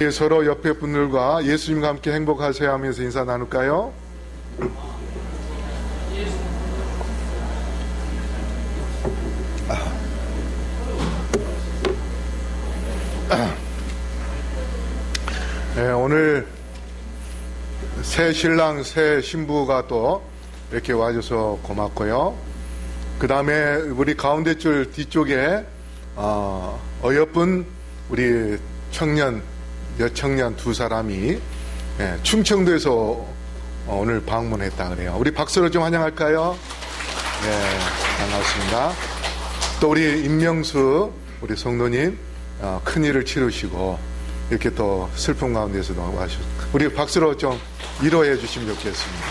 서로 옆에 분들과 예수님과 함께 행복하세요 하면서 인사 나눌까요? 네, 오늘 새 신랑 새 신부가 또 이렇게 와줘서 고맙고요. 그 다음에 우리 가운데 줄 뒤쪽에 어여쁜 우리 여청년 두 사람이 충청도에서 오늘 방문했다 그래요. 우리 박수로 좀 환영할까요? 네, 반갑습니다. 또 우리 임명수 우리 성도님 큰일을 치르시고 이렇게 또 슬픔 가운데서도 와주셨고 우리 박수로 좀 위로해 주시면 좋겠습니다.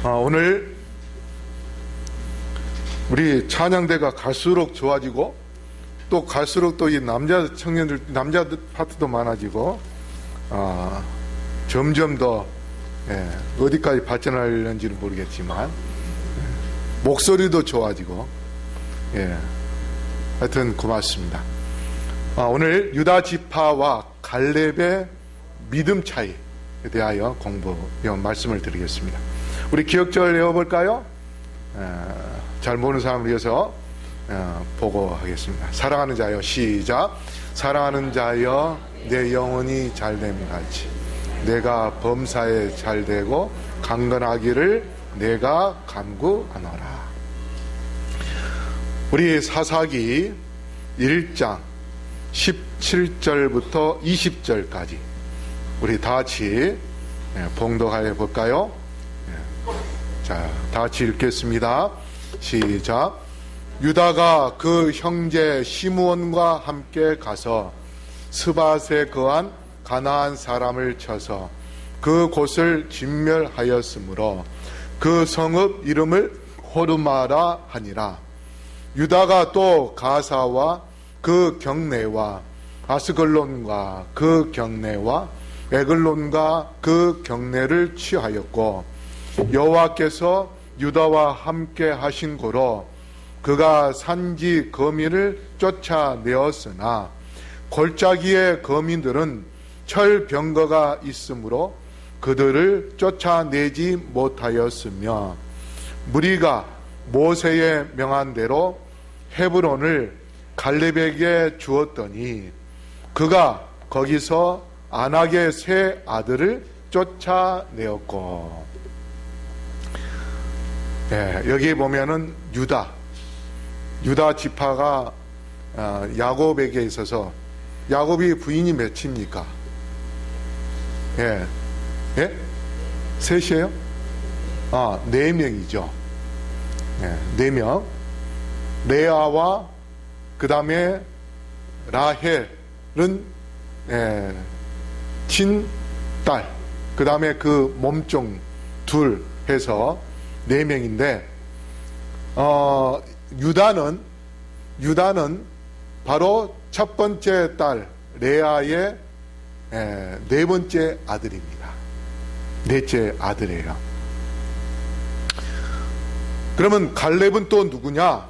오늘 우리 찬양대가 갈수록 좋아지고 또 갈수록 또 이 남자 청년들 남자 파트도 많아지고 점점 더 어디까지 발전하려는지는 모르겠지만 목소리도 좋아지고 하여튼 고맙습니다. 오늘 유다 지파와 갈렙의 믿음 차이에 대하여 말씀을 드리겠습니다. 우리 기억절 외워볼까요? 잘 모르는 사람을 위해서 보고 하겠습니다. 사랑하는 자여 시작. 사랑하는 자여 내 영혼이 잘됨 같이 내가 범사에 잘되고 강건하기를 내가 간구하노라. 우리 사사기 1장 17절부터 20절까지 우리 다 같이 봉독하여 볼까요? 자, 다 같이 읽겠습니다. 시작. 유다가 그 형제 시므온과 함께 가서 스밧에 거한 가나안 사람을 쳐서 그 곳을 진멸하였으므로 그 성읍 이름을 호르마라 하니라. 유다가 또 가사와 그 경내와 아스글론과 그 경내와 에글론과 그 경내를 취하였고 여호와께서 유다와 함께 하신 고로 그가 산지 거민을 쫓아내었으나 골짜기의 거민들은 철병거가 있으므로 그들을 쫓아내지 못하였으며 무리가 모세의 명한 대로 헤브론을 갈렙에게 주었더니 그가 거기서 안악의 세 아들을 쫓아내었고 여기 보면은 유다 지파가 야곱에게 있어서 야곱이 부인이 몇입니까? 셋이에요? 4명이죠. 4명. 레아와 그 다음에 라헬은 친딸, 그 다음에 그 몸종 둘 해서 4명인데 유다는 바로 첫 번째 딸 레아의 4번째 아들입니다. 넷째 아들이에요. 그러면 갈렙은 또 누구냐?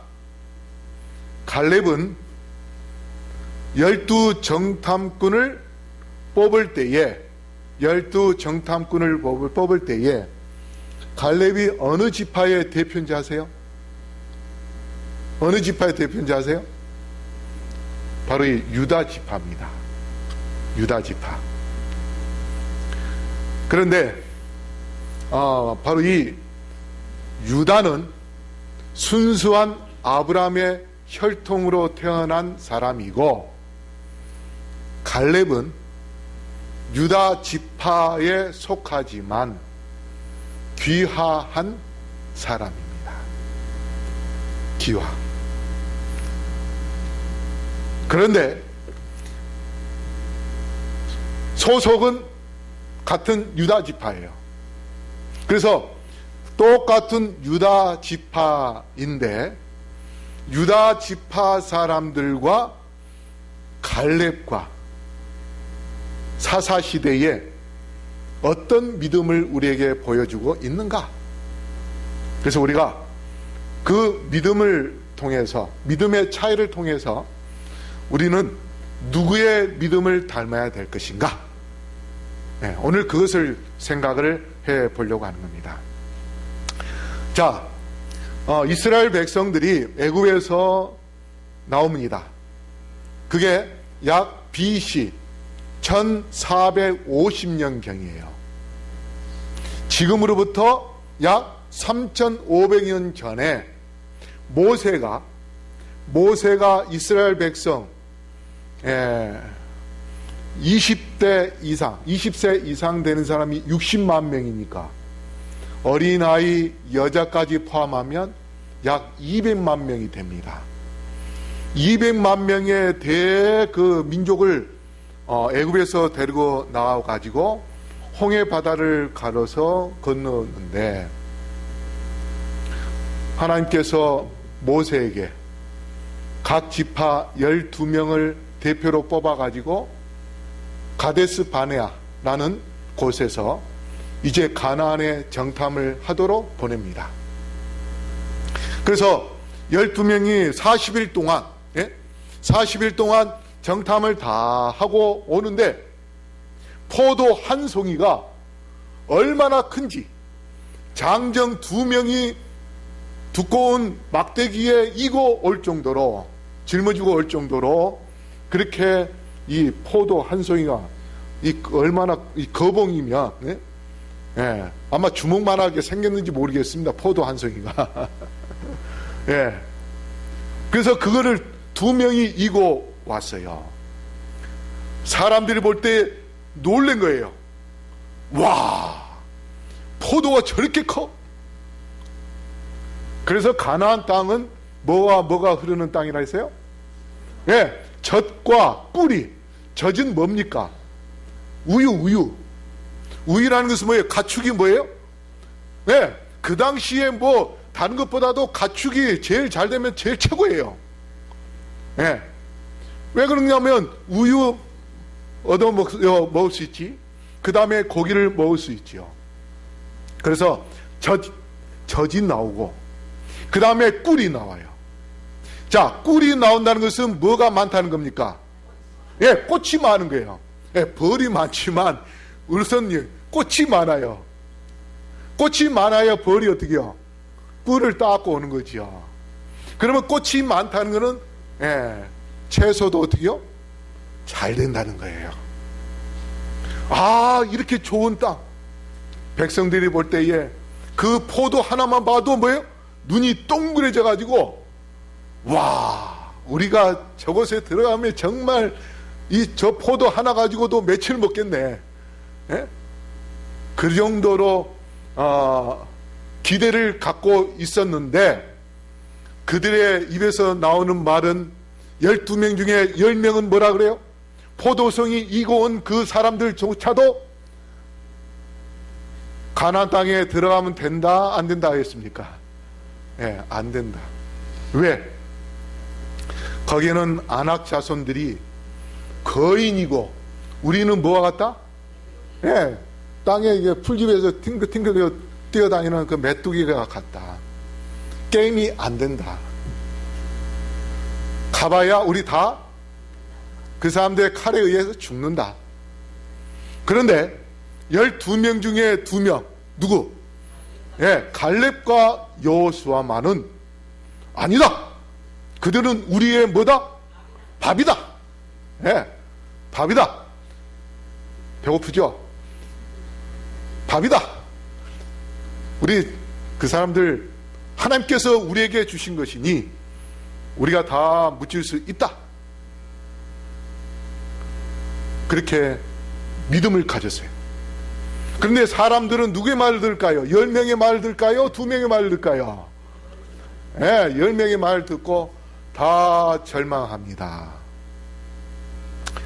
갈렙은 12정탐꾼을 뽑을 때에 갈렙이 어느 지파의 대표인지 아세요? 어느 지파의 대표인지 아세요? 바로 이 유다 지파입니다. 유다 지파. 그런데 바로 이 유다는 순수한 아브라함의 혈통으로 태어난 사람이고 갈렙은 유다 지파에 속하지만 귀화한 사람입니다. 귀화. 그런데 소속은 같은 유다 지파예요. 그래서 똑같은 유다 지파인데 유다 지파 사람들과 갈렙과 사사시대에 어떤 믿음을 우리에게 보여주고 있는가? 그래서 우리가 그 믿음을 통해서, 믿음의 차이를 통해서 우리는 누구의 믿음을 닮아야 될 것인가? 오늘 그것을 생각을 해 보려고 하는 겁니다. 자, 이스라엘 백성들이 애굽에서 나옵니다. 그게 약 BC 1450년경이에요. 지금으로부터 약 3500년 전에 모세가 이스라엘 백성 20대 이상, 20세 이상 되는 사람이 60만 명이니까 어린아이, 여자까지 포함하면 약 200만 명이 됩니다. 200만 명의 그 민족을 애굽에서 데리고 나와가지고 홍해 바다를 가로서 건너는데, 하나님께서 모세에게 각 지파 12명을 대표로 뽑아가지고 가데스 바네아라는 곳에서 이제 가나안에 정탐을 하도록 보냅니다. 그래서 12명이 40일 동안 정탐을 다 하고 오는데, 포도 한 송이가 얼마나 큰지 장정 2명이 두꺼운 막대기에 이고 올 정도로, 짊어지고 올 정도로, 그렇게 이 포도 한 송이가 얼마나 거봉이면 아마 주먹만하게 생겼는지 모르겠습니다. 포도 한 송이가. 그래서 그거를 2명이 이고 왔어요. 사람들이 볼 때 놀란 거예요. 와, 포도가 저렇게 커? 그래서 가나안 땅은 뭐가 흐르는 땅이라 했어요? 젖과 꿀이. 젖은 뭡니까? 우유라는 것은 뭐예요? 가축이 뭐예요? 그 당시에 다른 것보다도 가축이 제일 잘 되면 제일 최고예요. 왜 그러냐면 우유 얻어 먹을 수 있지, 그 다음에 고기를 먹을 수 있죠. 그래서 젖이 나오고, 그 다음에 꿀이 나와요. 자, 꿀이 나온다는 것은 뭐가 많다는 겁니까? 꽃이 많은 거예요. 벌이 많지만 우선 꽃이 많아요. 꽃이 많아야 벌이 어떻게 해요? 꿀을 따고 오는 거죠. 그러면 꽃이 많다는 거는 채소도 어떻게 해요? 잘 된다는 거예요. 아, 이렇게 좋은 땅. 백성들이 볼 때에 그 포도 하나만 봐도 뭐예요? 눈이 동그래져 가지고, 와, 우리가 저곳에 들어가면 정말 저 포도 하나 가지고도 며칠 먹겠네. 그 정도로 기대를 갖고 있었는데, 그들의 입에서 나오는 말은 12명 중에 10명은 뭐라 그래요? 포도송이 이고 온 그 사람들조차도 가나안 땅에 들어가면 된다, 안 된다 했습니까? 안 된다. 왜? 거기에는 아낙 자손들이 거인이고, 우리는 뭐와 같다? 땅에 이게 풀집에서 팅글팅글 뛰어다니는 그 메뚜기가 같다. 게임이 안 된다. 가봐야 우리 다 그 사람들의 칼에 의해서 죽는다. 그런데 12명 중에 2명, 누구? 갈렙과 여호수아만은 아니다. 그들은 우리의 뭐다? 밥이다. 밥이다. 배고프죠? 밥이다. 우리 그 사람들 하나님께서 우리에게 주신 것이니 우리가 다 무칠 수 있다. 그렇게 믿음을 가졌어요. 그런데 사람들은 누구의 말을 들을까요? 10명의 말을 들을까요? 2명의 말을 들을까요? 10명의 말을 듣고 다 절망합니다.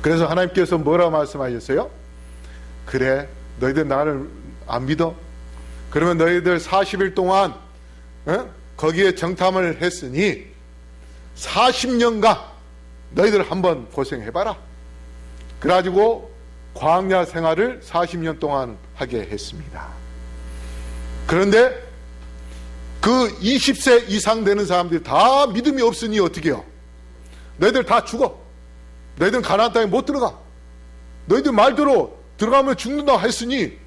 그래서 하나님께서 뭐라고 말씀하셨어요? 그래, 너희들 나를 안 믿어? 그러면 너희들 40일 동안 거기에 정탐을 했으니 40년간 너희들 한번 고생해봐라. 그래가지고 광야 생활을 40년 동안 하게 했습니다. 그런데 그 20세 이상 되는 사람들이 다 믿음이 없으니 어떻게 해요? 너희들 다 죽어. 너희들은 가나안 땅에 못 들어가. 너희들 말대로 들어가면 죽는다 했으니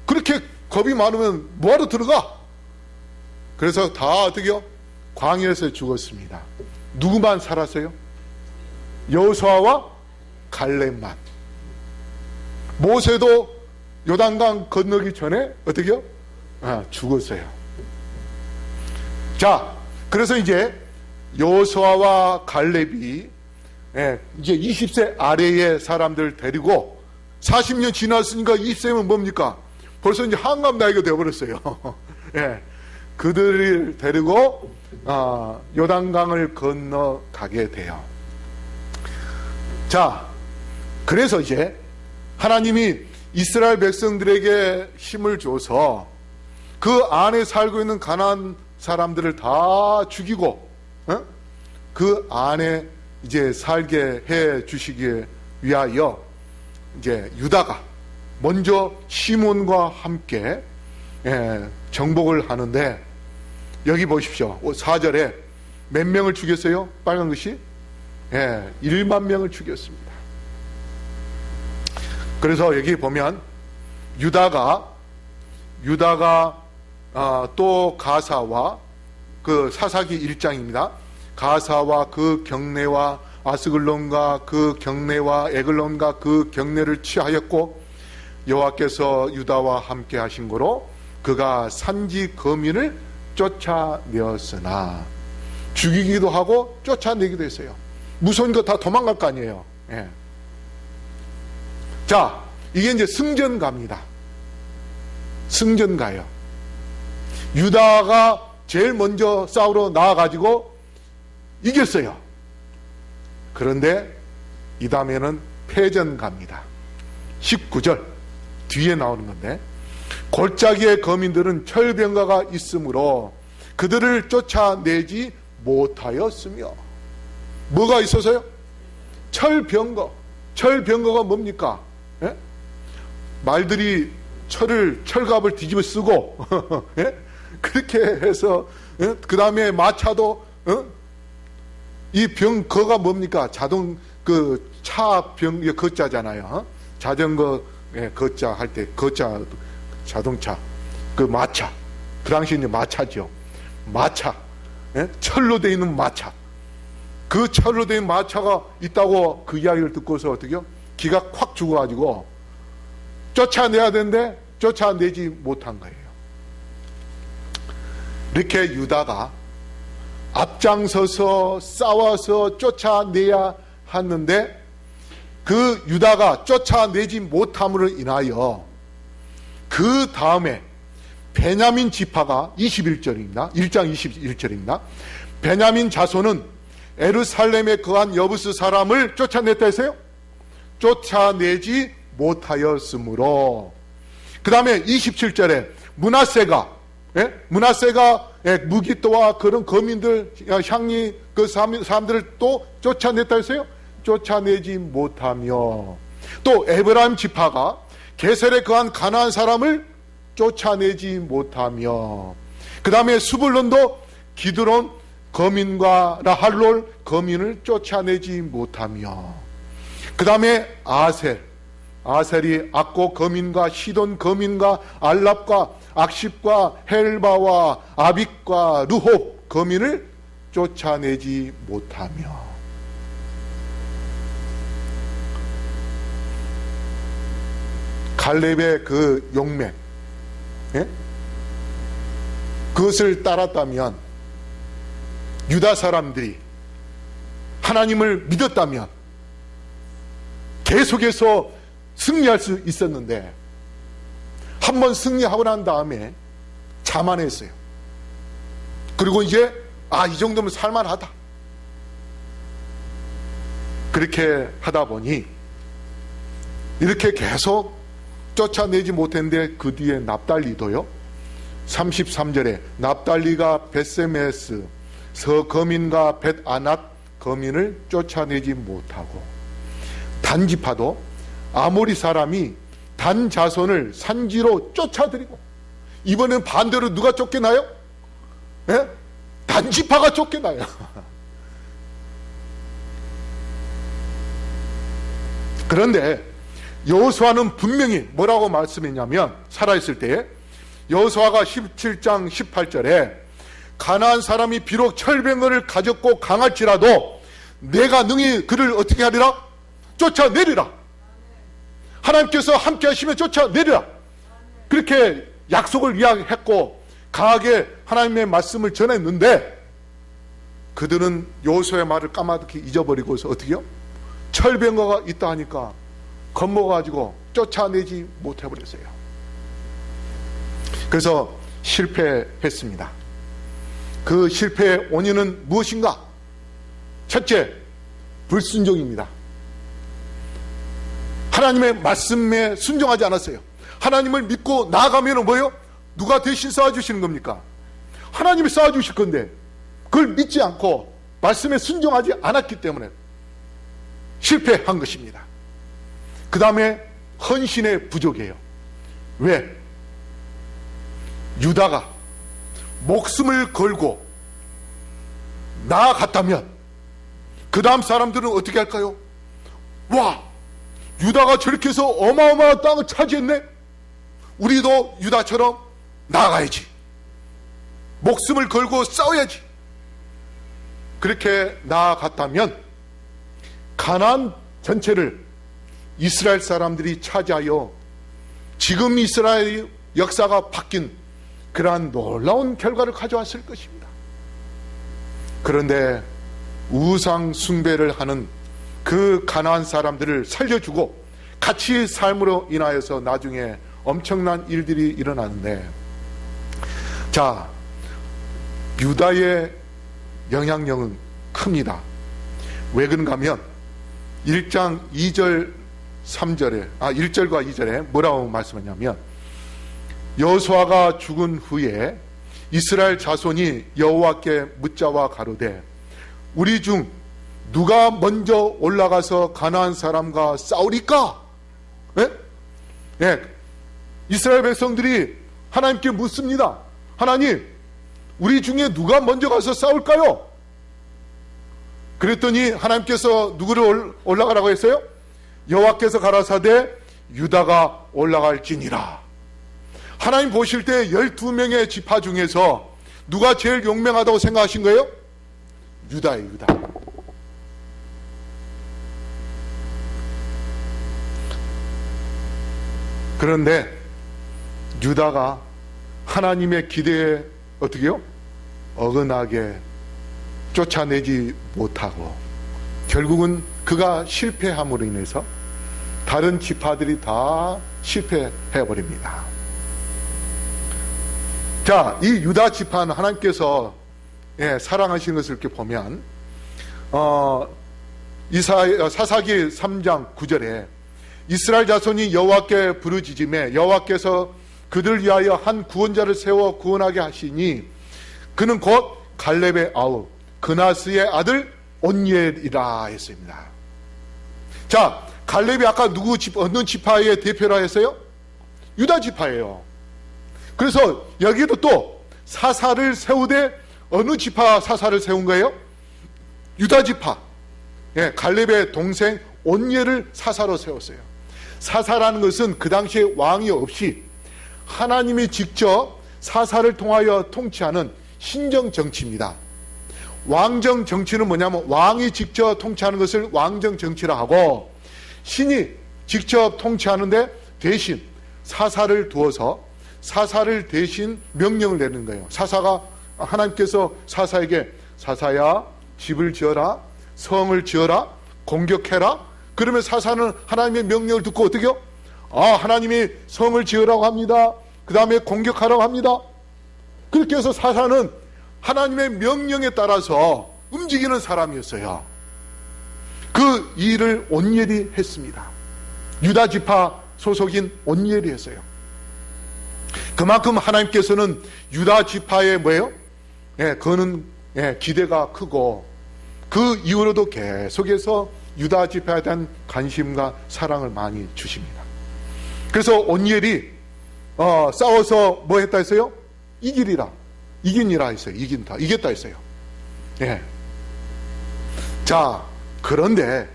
그렇게 겁이 많으면 뭐하러 들어가? 그래서 다 어떻게요? 광야에서 죽었습니다. 누구만 살았어요? 여호수아와 갈렙만. 모세도 요단강 건너기 전에 어떻게요? 죽었어요. 자, 그래서 이제 여호수아와 갈렙이 이제 20세 아래의 사람들 데리고 40년 지났으니까 20세면 뭡니까? 벌써 이제 한갑 나이가 되어버렸어요. 예, 그들을 데리고 요단강을 건너가게 돼요. 자, 그래서 이제 하나님이 이스라엘 백성들에게 힘을 줘서 그 안에 살고 있는 가나안 사람들을 다 죽이고 그 안에 이제 살게 해 주시기 위하여 이제 유다가 먼저 시몬과 함께 정복을 하는데, 여기 보십시오. 4절에 몇 명을 죽였어요? 빨간 것이 1만 명을 죽였습니다. 그래서 여기 보면 유다가 또 가사와 그 사사기 1장입니다. 가사와 그 경내와 아스글론과 그 경내와 에글론과 그 경내를 취하였고, 여호와께서 유다와 함께 하신 거로 그가 산지 거민을 쫓아내었으나, 죽이기도 하고 쫓아내기도 했어요. 무서운 거 다 도망갈 거 아니에요. 자, 이게 이제 승전가입니다. 승전가예요. 유다가 제일 먼저 싸우러 나와가지고 이겼어요. 그런데 이 다음에는 패전가입니다. 19절 뒤에 나오는 건데, 골짜기의 거민들은 철병가가 있으므로 그들을 쫓아내지 못하였으며. 뭐가 있어서요? 철병거. 철병거가 뭡니까? 말들이 철갑을 뒤집어 쓰고 그렇게 해서, 그 다음에 마차도 이 병거가 뭡니까? 자동 그 차병 거자잖아요. 자전거 거자 할 때 거자 자동차 그 마차, 그 당시 이제 마차죠. 마차, 철로 되어 있는 마차. 그 철로 된 마차가 있다고 그 이야기를 듣고서 어떻게요? 기가 콱 죽어가지고 쫓아내야 되는데 쫓아내지 못한 거예요. 이렇게 유다가 앞장서서 싸워서 쫓아내야 하는데, 그 유다가 쫓아내지 못함으로 인하여 그 다음에 베냐민 지파가 21절입니다. 1장 21절입니다. 베냐민 자손은 에루살렘에 거한 여부스 사람을 쫓아냈다 했어요? 쫓아내지 못하였으므로. 그 다음에 27절에 므낫세가 무기또와 그런 거민들, 향리 그 사람들을 또 쫓아냈다 했어요? 쫓아내지 못하며, 또 에브라임 지파가 게셀에 거한 가나안 사람을 쫓아내지 못하며, 그 다음에 수불론도 기드론 거민과 라할롤 거민을 쫓아내지 못하며, 그 다음에 아셀이 악고 거민과 시돈 거민과 알랍과 악십과 헬바와 아빅과 르홉 거민을 쫓아내지 못하며. 갈렙의 그 용맹, 그것을 따랐다면, 유다 사람들이 하나님을 믿었다면 계속해서 승리할 수 있었는데, 한번 승리하고 난 다음에 자만했어요. 그리고 이제 이 정도면 살만하다, 그렇게 하다 보니 이렇게 계속 쫓아내지 못했는데, 그 뒤에 납달리도요, 33절에 납달리가 벳세메스 서거민과 벳아낫 거민을 쫓아내지 못하고, 단지파도 아모리 사람이 단 자손을 산지로 쫓아들이고, 이번엔 반대로 누가 쫓겨나요? 단지파가 쫓겨나요. 그런데 여호수아는 분명히 뭐라고 말씀했냐면, 살아있을 때에 여호수아가 17장 18절에 가나안 사람이 비록 철병거를 가졌고 강할지라도 내가 능히 그를 어떻게 하리라? 쫓아내리라. 하나님께서 함께 하시면 쫓아내리라. 그렇게 약속을 이야기했고 강하게 하나님의 말씀을 전했는데, 그들은 여호수아의 말을 까마득히 잊어버리고서 어떻게요? 철병거가 있다 하니까 겁먹어가지고 쫓아내지 못해버렸어요. 그래서 실패했습니다. 그 실패의 원인은 무엇인가? 첫째, 불순종입니다. 하나님의 말씀에 순종하지 않았어요. 하나님을 믿고 나아가면 뭐예요? 누가 대신 쌓아주시는 겁니까? 하나님이 쌓아주실 건데 그걸 믿지 않고 말씀에 순종하지 않았기 때문에 실패한 것입니다. 그 다음에 헌신의 부족이에요. 왜? 유다가 목숨을 걸고 나아갔다면 그 다음 사람들은 어떻게 할까요? 와, 유다가 저렇게 해서 어마어마한 땅을 차지했네? 우리도 유다처럼 나아가야지. 목숨을 걸고 싸워야지. 그렇게 나아갔다면 가나안 전체를 이스라엘 사람들이 차지하여 지금 이스라엘 역사가 바뀐 그러한 놀라운 결과를 가져왔을 것입니다. 그런데 우상 숭배를 하는 그 가나안 사람들을 살려주고 같이 삶으로 인하여서 나중에 엄청난 일들이 일어나는데, 자, 유다의 영향력은 큽니다. 왜 그런가 하면 1장 2절 3절에 1절과 2절에 뭐라고 말씀하냐면, 여호수아가 죽은 후에 이스라엘 자손이 여호와께 묻자와 가로되 우리 중 누가 먼저 올라가서 가나안 사람과 싸우리까? 예? 예. 이스라엘 백성들이 하나님께 묻습니다. 하나님, 우리 중에 누가 먼저 가서 싸울까요? 그랬더니 하나님께서 누구를 올라가라고 했어요? 여호와께서 가라사대 유다가 올라갈지니라. 하나님 보실 때 12명의 지파 중에서 누가 제일 용맹하다고 생각하신 거예요? 유다예요, 유다. 그런데 유다가 하나님의 기대에 어떻게요? 어긋나게 쫓아내지 못하고 결국은 그가 실패함으로 인해서 다른 지파들이 다 실패해버립니다. 자, 이 유다 지파는 하나님께서 사랑하시는 것을 이렇게 보면 사사기 3장 9절에 이스라엘 자손이 여호와께 부르짖음에 여호와께서 그들 위하여 한 구원자를 세워 구원하게 하시니 그는 곧 갈렙의 아우 그나스의 아들 온니엘이라 했습니다. 자, 갈렙이 아까 어느 지파의 대표라 했어요? 유다 지파예요. 그래서 여기도 또 사사를 세우되 어느 지파 사사를 세운 거예요? 유다 지파. 갈렙의 동생 온니엘을 사사로 세웠어요. 사사라는 것은 그 당시에 왕이 없이 하나님이 직접 사사를 통하여 통치하는 신정 정치입니다. 왕정 정치는 뭐냐면 왕이 직접 통치하는 것을 왕정 정치라 하고, 신이 직접 통치하는데 대신 사사를 두어서 사사를 대신 명령을 내는 거예요. 사사가 하나님께서 사사에게 사사야 집을 지어라, 성을 지어라, 공격해라. 그러면 사사는 하나님의 명령을 듣고 어떻게 해요? 하나님이 성을 지으라고 합니다. 그 다음에 공격하라고 합니다. 그렇게 해서 사사는 하나님의 명령에 따라서 움직이는 사람이었어요. 그 일을 온니엘이 했습니다. 유다 지파 소속인 온니엘이 했어요. 그만큼 하나님께서는 유다 지파의 뭐예요? 그거는 기대가 크고 그 이후로도 계속해서 유다 지파에 대한 관심과 사랑을 많이 주십니다. 그래서 온니엘이 싸워서 뭐 했다 했어요? 이기니라 했어요. 이겼다 했어요. 자, 그런데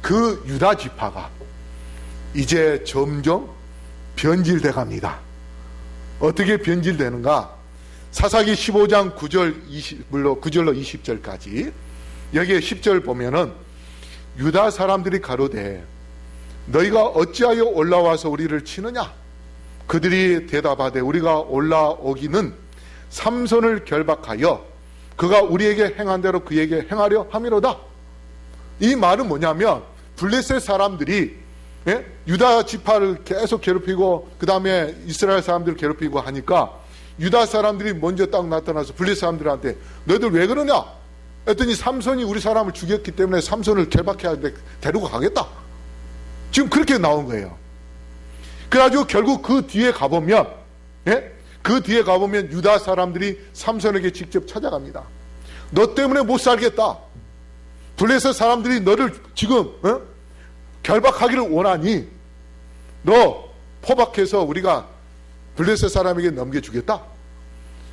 그 유다 지파가 이제 점점 변질돼 갑니다. 어떻게 변질되는가? 사사기 15장 9절로 20절까지 여기에 10절 보면은 유다 사람들이 가로되 너희가 어찌하여 올라와서 우리를 치느냐? 그들이 대답하되 우리가 올라오기는 삼손을 결박하여 그가 우리에게 행한 대로 그에게 행하려 함이로다. 이 말은 뭐냐면 블레셋 사람들이 유다 지파를 계속 괴롭히고 그 다음에 이스라엘 사람들을 괴롭히고 하니까 유다 사람들이 먼저 딱 나타나서 블레셋 사람들한테 너희들 왜 그러냐? 했더니 삼손이 우리 사람을 죽였기 때문에 삼손을 결박해야 돼, 데리고 가겠다. 지금 그렇게 나온 거예요. 그래가지고 결국 그 뒤에 가보면 그 뒤에 가보면 유다 사람들이 삼손에게 직접 찾아갑니다. 너 때문에 못 살겠다. 블레셋 사람들이 너를 지금 결박하기를 원하니 너 포박해서 우리가 블레셋 사람에게 넘겨주겠다.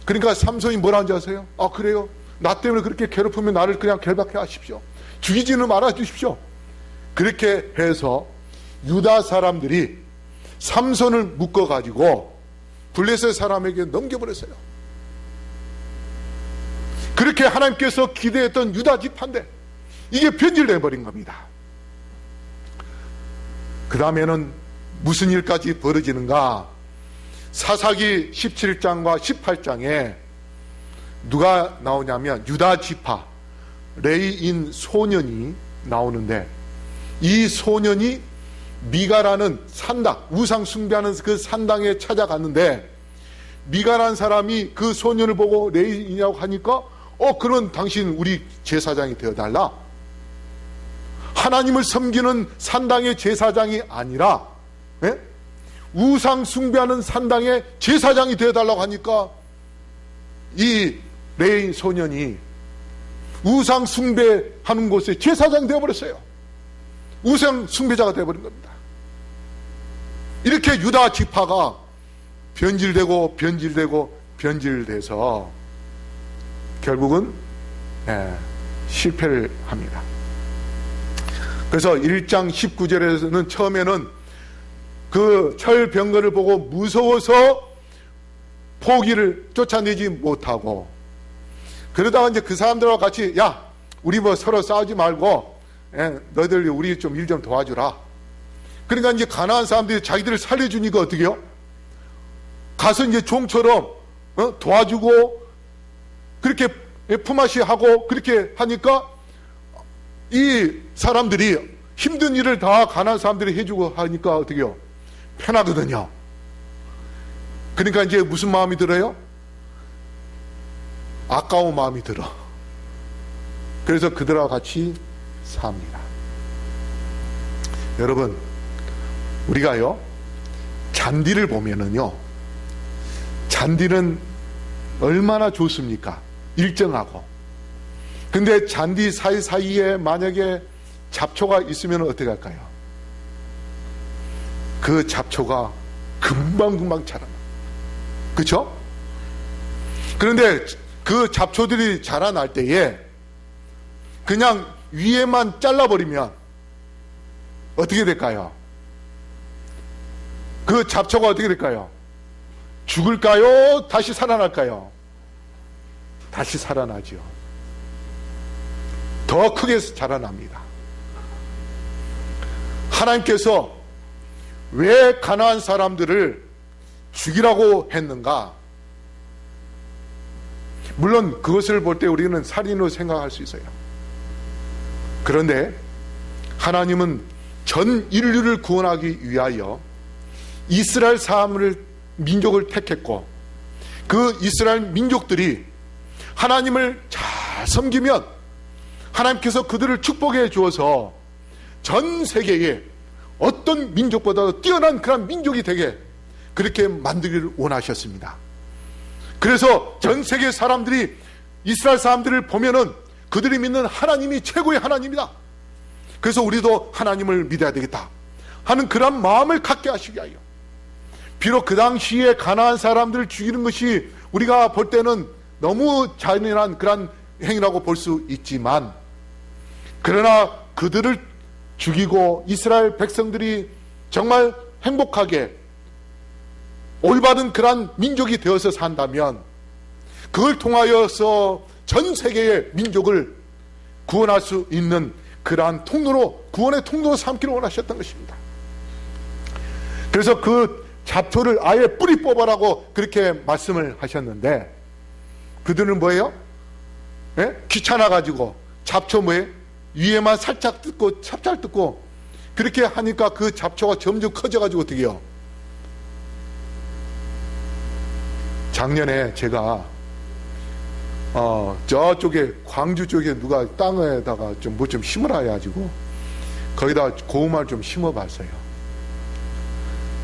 그러니까 삼손이 뭐라는지 아세요? 아 그래요? 나 때문에 그렇게 괴롭히면 나를 그냥 결박해 하십시오. 죽이지는 말아 주십시오. 그렇게 해서 유다 사람들이 삼손을 묶어가지고 블레셋 사람에게 넘겨버렸어요. 그렇게 하나님께서 기대했던 유다 지파인데 이게 변질돼 버린 겁니다. 그 다음에는 무슨 일까지 벌어지는가? 사사기 17장과 18장에 누가 나오냐면 유다 지파 레이인 소년이 나오는데 이 소년이 미가라는 산당, 우상 숭배하는 그 산당에 찾아갔는데 미가라는 사람이 그 소년을 보고 레이인이라고 하니까 그런 당신 우리 제사장이 되어달라. 하나님을 섬기는 산당의 제사장이 아니라 우상 숭배하는 산당의 제사장이 되어달라고 하니까 이 레인 소년이 우상 숭배하는 곳에 제사장이 되어버렸어요. 우상 숭배자가 되어버린 겁니다. 이렇게 유다 지파가 변질되고 변질돼서 결국은 실패를 합니다. 그래서 1장 19절에서는 처음에는 그 철병거를 보고 무서워서 포기를 쫓아내지 못하고 그러다가 이제 그 사람들과 같이 야 우리 뭐 서로 싸우지 말고 너희들 우리 좀 일 좀 도와주라. 그러니까 이제 가나안 사람들이 자기들을 살려주니까 어떻게 해요? 가서 이제 종처럼 도와주고 그렇게 품앗이 하고 그렇게 하니까 이 사람들이 힘든 일을 다 가나안 사람들이 해주고 하니까 어떻게 해요? 편하거든요. 그러니까 이제 무슨 마음이 들어요? 아까운 마음이 들어. 그래서 그들과 같이 삽니다. 여러분, 우리가요, 잔디를 보면은요, 잔디는 얼마나 좋습니까? 일정하고. 근데 잔디 사이사이에 만약에 잡초가 있으면 어떻게 할까요? 그 잡초가 금방금방 자라나. 그렇죠? 그런데 그 잡초들이 자라날 때에 그냥 위에만 잘라버리면 어떻게 될까요? 그 잡초가 어떻게 될까요? 죽을까요? 다시 살아날까요? 다시 살아나죠. 더 크게 자라납니다. 하나님께서 왜 가나안 사람들을 죽이라고 했는가? 물론 그것을 볼 때 우리는 살인으로 생각할 수 있어요. 그런데 하나님은 전 인류를 구원하기 위하여 이스라엘 민족을 택했고 그 이스라엘 민족들이 하나님을 잘 섬기면 하나님께서 그들을 축복해 주어서 전 세계에 어떤 민족보다도 뛰어난 그런 민족이 되게 그렇게 만들기를 원하셨습니다. 그래서 전 세계 사람들이 이스라엘 사람들을 보면은 그들이 믿는 하나님이 최고의 하나님이다. 그래서 우리도 하나님을 믿어야 되겠다 하는 그런 마음을 갖게 하시기 위하여 비록 그 당시에 가나안 사람들을 죽이는 것이 우리가 볼 때는 너무 잔인한 그런 행위라고 볼 수 있지만 그러나 그들을 죽이고 이스라엘 백성들이 정말 행복하게 올바른 그러한 민족이 되어서 산다면 그걸 통하여서 전 세계의 민족을 구원할 수 있는 그러한 통로로, 구원의 통로로 삼기를 원하셨던 것입니다. 그래서 그 잡초를 아예 뿌리 뽑아라고 그렇게 말씀을 하셨는데, 그들은 뭐예요? 예? 귀찮아가지고 잡초 뭐예요? 위에만 살짝 뜯고 찹쌀 뜯고 그렇게 하니까 그 잡초가 점점 커져가지고 어떻게 해요? 작년에 제가 저쪽에 광주 쪽에 누가 땅에다가 좀 뭐 좀 심으라 해가지고 거기다 고구마를 좀 심어봤어요.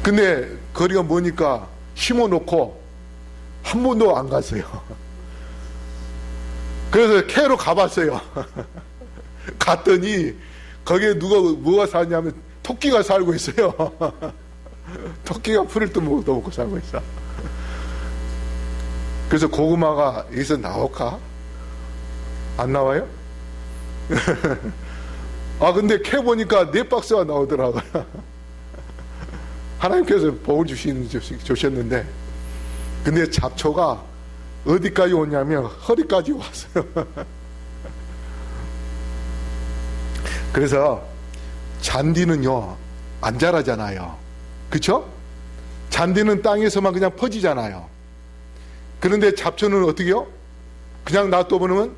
근데 거리가 뭐니까 심어놓고 한 번도 안 갔어요. 그래서 캐러 가봤어요. 갔더니 거기에 뭐가 사냐면 토끼가 살고 있어요. 토끼가 풀을 또 먹고 살고 있어. 그래서 고구마가 여기서 나올까? 안 나와요? 근데 캐보니까 4박스가 나오더라고요. 하나님께서 복을 주셨는데, 근데 잡초가 어디까지 오냐면 허리까지 왔어요. 그래서 잔디는요 안 자라잖아요. 그쵸? 잔디는 땅에서만 그냥 퍼지잖아요. 그런데 잡초는 어떻게 해요? 그냥 놔둬보면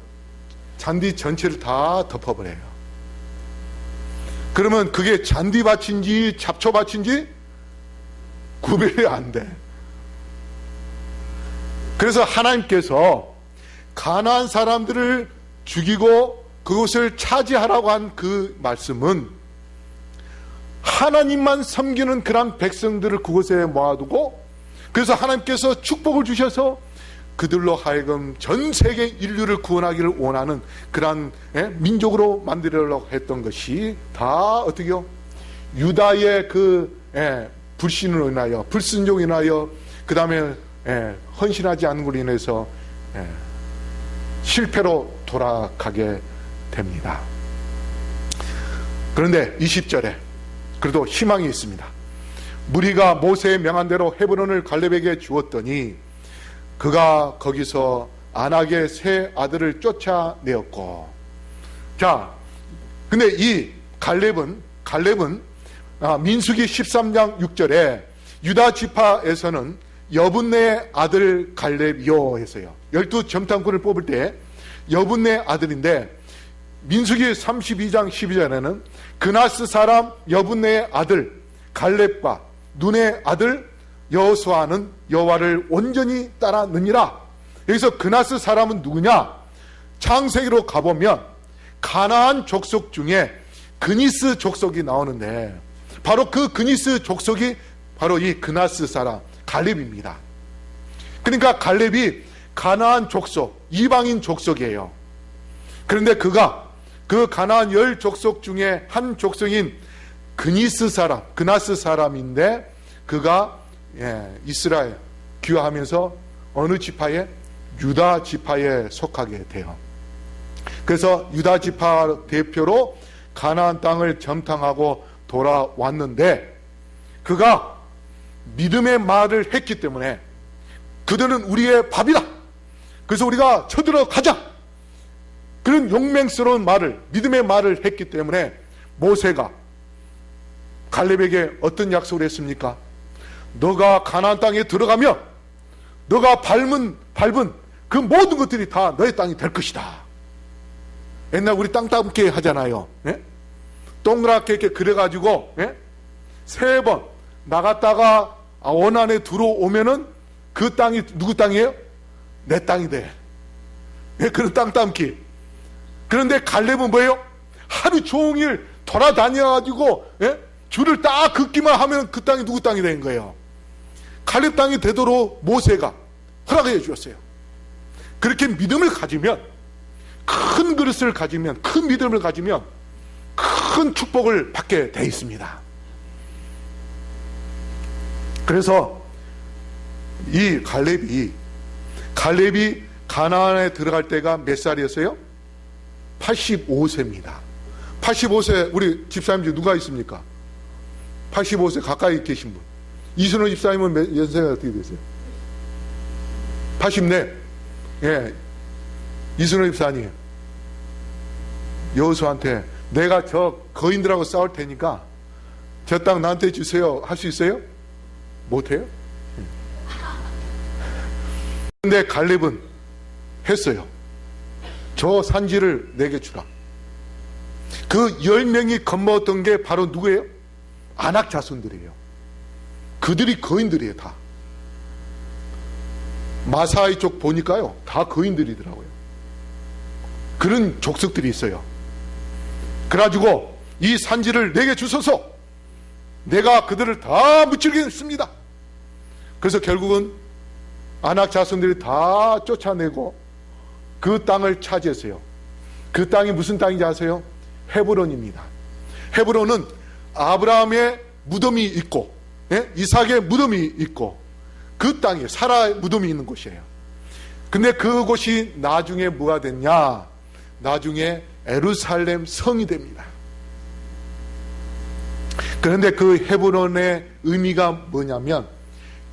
잔디 전체를 다 덮어버려요. 그러면 그게 잔디밭인지 잡초밭인지 구별이 안 돼. 그래서 하나님께서 가나안 사람들을 죽이고 그것을 차지하라고 한 그 말씀은 하나님만 섬기는 그런 백성들을 그곳에 모아두고, 그래서 하나님께서 축복을 주셔서 그들로 하여금 전 세계 인류를 구원하기를 원하는 그러한 민족으로 만들려고 했던 것이 다 어떻게요? 유다의 그 불신으로 인하여, 불순종으로 인하여, 그 다음에 헌신하지 않는 걸로 인해서 실패로 돌아가게 됩니다. 그런데 20절에 그래도 희망이 있습니다. 무리가 모세의 명한 대로 헤브론을 갈렙에게 주었더니 그가 거기서 안악의 세 아들을 쫓아내었고. 자, 근데 이 갈렙은 민수기 13장 6절에 유다 지파에서는 여분네의 아들 갈렙이요 했어요. 12 점탐꾼을 뽑을 때 여분네 아들인데, 민수기 32장 12절에는 그나스 사람 여분네의 아들 갈렙과 눈의 아들 여호수아는 여호와를 온전히 따랐느니라. 여기서 그나스 사람은 누구냐? 창세기로 가보면 가나안 족속 중에 그니스 족속이 나오는데, 바로 그 그니스 족속이 바로 이 그나스 사람 갈렙입니다. 그러니까 갈렙이 가나안 족속, 이방인 족속이에요. 그런데 그가 그 가나안 10족속 중에 한 족속인 그나스 사람인데, 그가 이스라엘 귀화하면서 어느 지파에? 유다 지파에 속하게 돼요. 그래서 유다 지파 대표로 가나안 땅을 점탕하고 돌아왔는데, 그가 믿음의 말을 했기 때문에 그들은 우리의 밥이다, 그래서 우리가 쳐들어가자, 그런 용맹스러운 말을, 믿음의 말을 했기 때문에 모세가 갈렙에게 어떤 약속을 했습니까? 너가 가나안 땅에 들어가면 너가 밟은 그 모든 것들이 다 너의 땅이 될 것이다. 옛날 우리 땅 따먹기 하잖아요. 동그랗게 이렇게 그려가지고 3번 나갔다가 원 안에 들어오면은 그 땅이 누구 땅이에요? 내 땅이 돼. 그런 땅 따먹기. 그런데 갈렙은 뭐예요? 하루 종일 돌아다녀가지고 줄을 딱 긋기만 하면 그 땅이 누구 땅이 된 거예요? 갈렙 땅이 되도록 모세가 허락해 주었어요. 그렇게 믿음을 가지면, 큰 그릇을 가지면, 큰 믿음을 가지면 큰 축복을 받게 돼 있습니다. 그래서 이 갈렙이 가나안에 들어갈 때가 몇 살이었어요? 85세입니다. 85세 우리 집사님 중에 누가 있습니까? 85세 가까이 계신 분. 이순호 집사님은 연세가 어떻게 되세요? 84. 예. 이순호 집사님. 여호수아한테 내가 저 거인들하고 싸울 테니까 저 땅 나한테 주세요. 할 수 있어요? 못해요? 근데 갈렙은 했어요. 저 산지를 내게 주라. 그 10명이 겁먹었던 게 바로 누구예요? 아낙 자손들이에요. 그들이 거인들이에요. 다 마사이 쪽 보니까요 다 거인들이더라고요. 그런 족속들이 있어요. 그래가지고 이 산지를 내게 주소서, 내가 그들을 다 무찌르겠습니다. 그래서 결국은 아낙 자손들이 다 쫓아내고 그 땅을 차지했어요. 그 땅이 무슨 땅인지 아세요? 헤브론입니다. 헤브론은 아브라함의 무덤이 있고, 예? 이삭의 무덤이 있고, 그 땅이에요. 사라의 무덤이 있는 곳이에요. 근데 그곳이 나중에 뭐가 됐냐? 나중에 예루살렘 성이 됩니다. 그런데 그 헤브론의 의미가 뭐냐면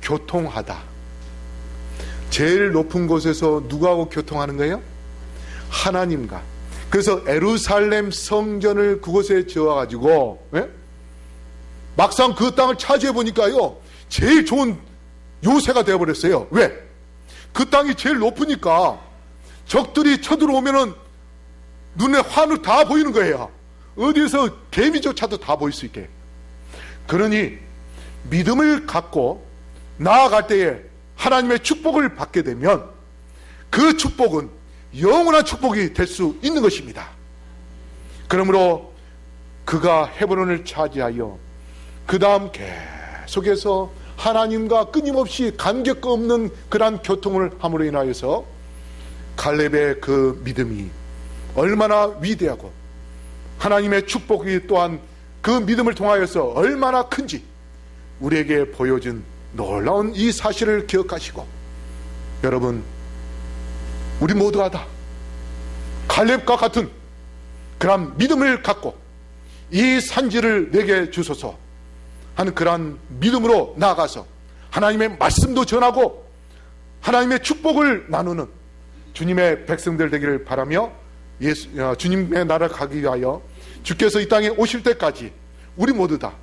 교통하다. 제일 높은 곳에서 누구하고 교통하는 거예요? 하나님과. 그래서 예루살렘 성전을 그곳에 지어가지고, 예? 막상 그 땅을 차지해 보니까요 제일 좋은 요새가 되어버렸어요. 왜? 그 땅이 제일 높으니까 적들이 쳐들어오면은 눈에 환을 다 보이는 거예요. 어디에서 개미조차도 다 보일 수 있게. 그러니 믿음을 갖고 나아갈 때에 하나님의 축복을 받게 되면 그 축복은 영원한 축복이 될 수 있는 것입니다. 그러므로 그가 헤브론을 차지하여 그 다음 계속해서 하나님과 끊임없이 간격가 없는 그러한 교통을 함으로 인하여서 갈렙의 그 믿음이 얼마나 위대하고 하나님의 축복이 또한 그 믿음을 통하여서 얼마나 큰지 우리에게 보여준 놀라운 이 사실을 기억하시고, 여러분, 우리 모두가 다 갈렙과 같은 그런 믿음을 갖고 이 산지를 내게 주소서 하는 그러한 믿음으로 나아가서 하나님의 말씀도 전하고 하나님의 축복을 나누는 주님의 백성들 되기를 바라며, 주님의 나라를 가기 위하여 주께서 이 땅에 오실 때까지 우리 모두 다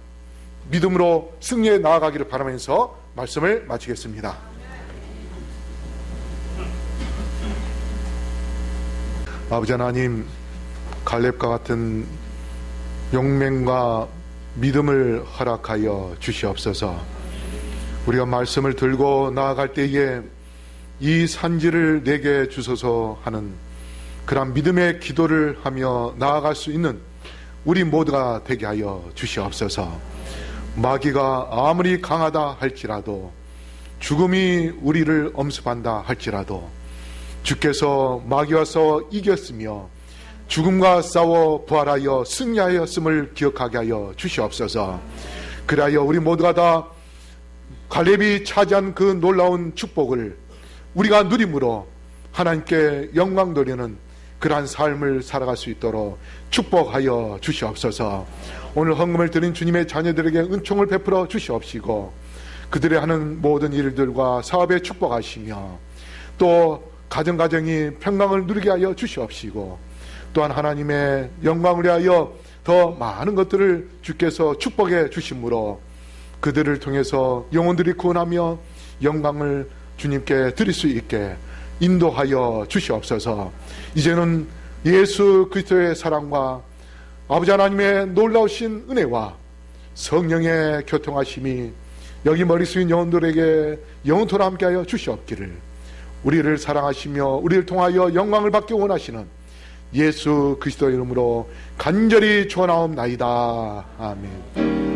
믿음으로 승리해 나아가기를 바라면서 말씀을 마치겠습니다. 아버지 하나님, 갈렙과 같은 용맹과 믿음을 허락하여 주시옵소서. 우리가 말씀을 들고 나아갈 때에 이 산지를 내게 주소서 하는 그런 믿음의 기도를 하며 나아갈 수 있는 우리 모두가 되게 하여 주시옵소서. 마귀가 아무리 강하다 할지라도, 죽음이 우리를 엄습한다 할지라도 주께서 마귀와 싸워 이겼으며 죽음과 싸워 부활하여 승리하였음을 기억하게 하여 주시옵소서. 그리하여 우리 모두가 다 갈렙이 차지한 그 놀라운 축복을 우리가 누림으로 하나님께 영광 돌리는 그러한 삶을 살아갈 수 있도록 축복하여 주시옵소서. 오늘 헌금을 드린 주님의 자녀들에게 은총을 베풀어 주시옵시고, 그들의 하는 모든 일들과 사업에 축복하시며 또 가정이 평강을 누리게 하여 주시옵시고, 또한 하나님의 영광을 위하여 더 많은 것들을 주께서 축복해 주심으로 그들을 통해서 영혼들이 구원하며 영광을 주님께 드릴 수 있게 인도하여 주시옵소서. 이제는 예수 그리스도의 사랑과 아버지 하나님의 놀라우신 은혜와 성령의 교통하심이 여기 머리 숙인 영혼들에게 영원토록 함께하여 주시옵기를, 우리를 사랑하시며 우리를 통하여 영광을 받기 원하시는 예수 그리스도의 이름으로 간절히 축원하옵나이다. 아멘.